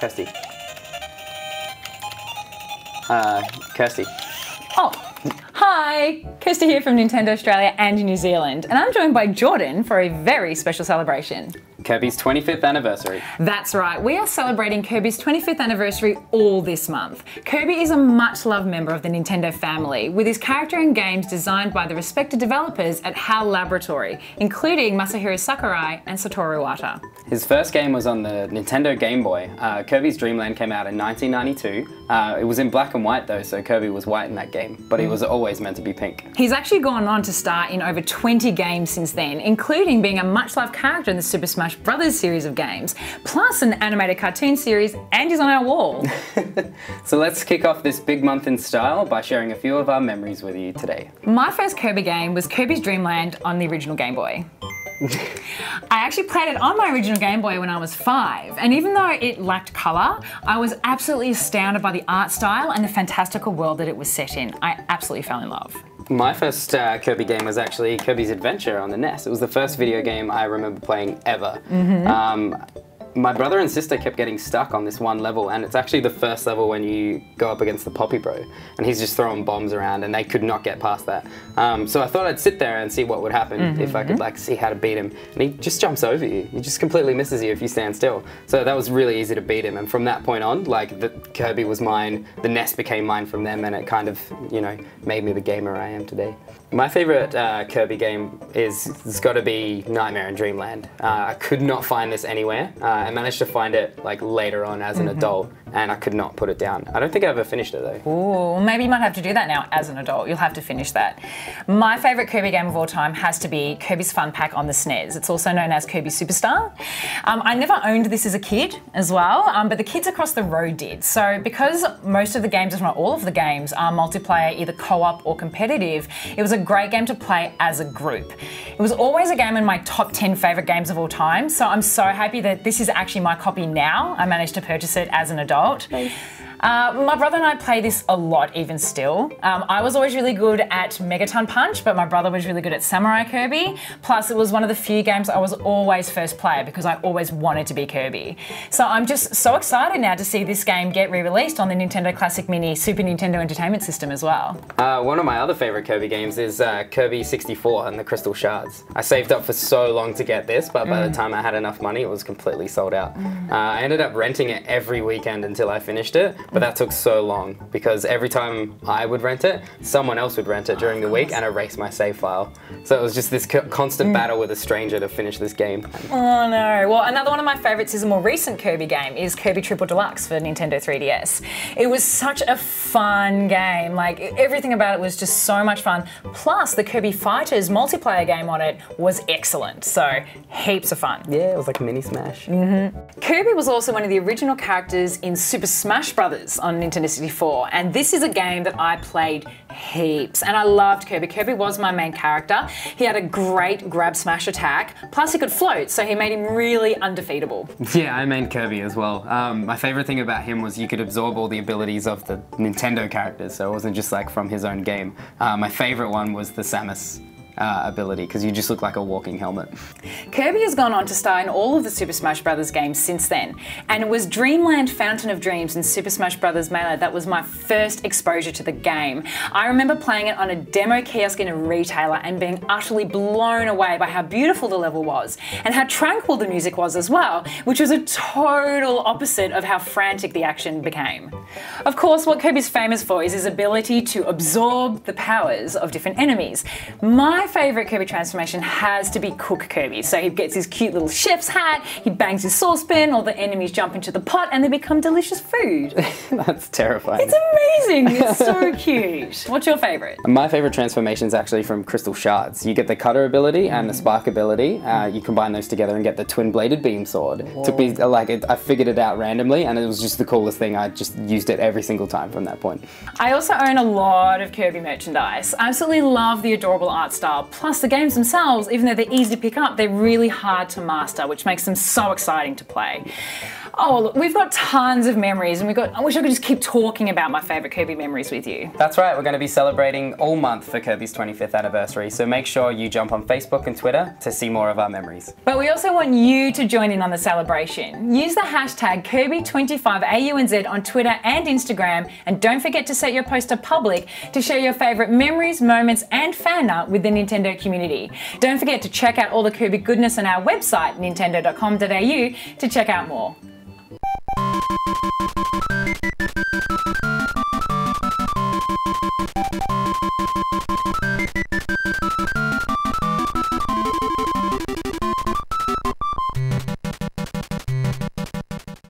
Kirsty. Kirsty. Oh, hi! Kirsty here from Nintendo Australia and New Zealand, and I'm joined by Jordan for a very special celebration. Kirby's 25th anniversary. That's right, we are celebrating Kirby's 25th anniversary all this month. Kirby is a much-loved member of the Nintendo family, with his character and games designed by the respected developers at HAL Laboratory, including Masahiro Sakurai and Satoru Iwata. His first game was on the Nintendo Game Boy. Kirby's Dream Land came out in 1992. It was in black and white though, so Kirby was white in that game, but he was always meant to be pink. He's actually gone on to star in over 20 games since then, including being a much-loved character in the Super Smash Brothers series of games, plus an animated cartoon series, and he's on our wall. So let's kick off this big month in style by sharing a few of our memories with you today. My first Kirby game was Kirby's Dream Land on the original Game Boy. I actually played it on my original Game Boy when I was 5, and even though it lacked colour, I was absolutely astounded by the art style and the fantastical world that it was set in. I absolutely fell in love. My first Kirby game was actually Kirby's Adventure on the NES. It was the first video game I remember playing ever. My brother and sister kept getting stuck on this one level, and it's actually the first level when you go up against the Poppy Bro, and he's just throwing bombs around, and they could not get past that. So I thought I'd sit there and see what would happen if I could like see how to beat him. And he just jumps over you. He just completely misses you if you stand still. So that was really easy to beat him, and from that point on, like the Kirby was mine, the NES became mine from them, and it kind of, you know, made me the gamer I am today. My favourite Kirby game it's got to be Nightmare in Dreamland. I could not find this anywhere. I managed to find it like later on as an adult, and I could not put it down. I don't think I ever finished it though. Ooh, maybe you might have to do that now as an adult. You'll have to finish that. My favourite Kirby game of all time has to be Kirby's Fun Pack on the SNES. It's also known as Kirby Superstar. I never owned this as a kid as well, but the kids across the road did. So because most of the games, if not all of the games, are multiplayer, either co-op or competitive, it was a great game to play as a group. It was always a game in my top 10 favourite games of all time, so I'm so happy that this is actually my copy now. I managed to purchase it as an adult. Nice. My brother and I play this a lot even still. I was always really good at Megaton Punch, but my brother was really good at Samurai Kirby. Plus it was one of the few games I was always first player because I always wanted to be Kirby. So I'm just so excited now to see this game get re-released on the Nintendo Classic Mini Super Nintendo Entertainment System as well. One of my other favourite Kirby games is Kirby 64 and the Crystal Shards. I saved up for so long to get this, but by the time I had enough money, it was completely sold out. I ended up renting it every weekend until I finished it. But that took so long because every time I would rent it, someone else would rent it during the week and erase my save file. So it was just this constant battle with a stranger to finish this game. Oh no. Well, another one of my favourites is a more recent Kirby game, is Kirby Triple Deluxe for Nintendo 3DS. It was such a fun game. Like, everything about it was just so much fun. Plus, the Kirby Fighters multiplayer game on it was excellent. So, heaps of fun. Yeah, it was like a mini Smash. Kirby was also one of the original characters in Super Smash Brothers on Nintendo 64, and this is a game that I played heaps, and I loved Kirby. Kirby was my main character. He had a great grab smash attack, plus he could float, so he made him really undefeatable. Yeah, I mained Kirby as well. My favourite thing about him was you could absorb all the abilities of the Nintendo characters, so it wasn't just like from his own game. My favourite one was the Samus ability, because you just look like a walking helmet. Kirby has gone on to star in all of the Super Smash Brothers games since then, and it was Dreamland Fountain of Dreams and Super Smash Brothers Melee that was my first exposure to the game. I remember playing it on a demo kiosk in a retailer and being utterly blown away by how beautiful the level was, and how tranquil the music was as well, which was a total opposite of how frantic the action became. Of course, what Kirby's famous for is his ability to absorb the powers of different enemies. My favourite Kirby transformation has to be Cook Kirby. So he gets his cute little chef's hat, he bangs his saucepan, all the enemies jump into the pot and they become delicious food. That's terrifying. It's amazing, it's so cute. What's your favourite? My favourite transformation is actually from Crystal Shards. You get the cutter ability and the spark ability. You combine those together and get the twin-bladed beam sword. It took me, I figured it out randomly and it was just the coolest thing. I just used it every single time from that point. I also own a lot of Kirby merchandise. I absolutely love the adorable art style. Plus the games themselves, even though they're easy to pick up, they're really hard to master, which makes them so exciting to play. Oh, look, we've got tons of memories, and I wish I could just keep talking about my favourite Kirby memories with you. That's right, we're going to be celebrating all month for Kirby's 25th anniversary, so make sure you jump on Facebook and Twitter to see more of our memories. But we also want you to join in on the celebration. Use the hashtag Kirby25AUNZ on Twitter and Instagram, and don't forget to set your post to public to share your favourite memories, moments, and fan art with the Nintendo community. Don't forget to check out all the Kirby goodness on our website, nintendo.com.au, to check out more.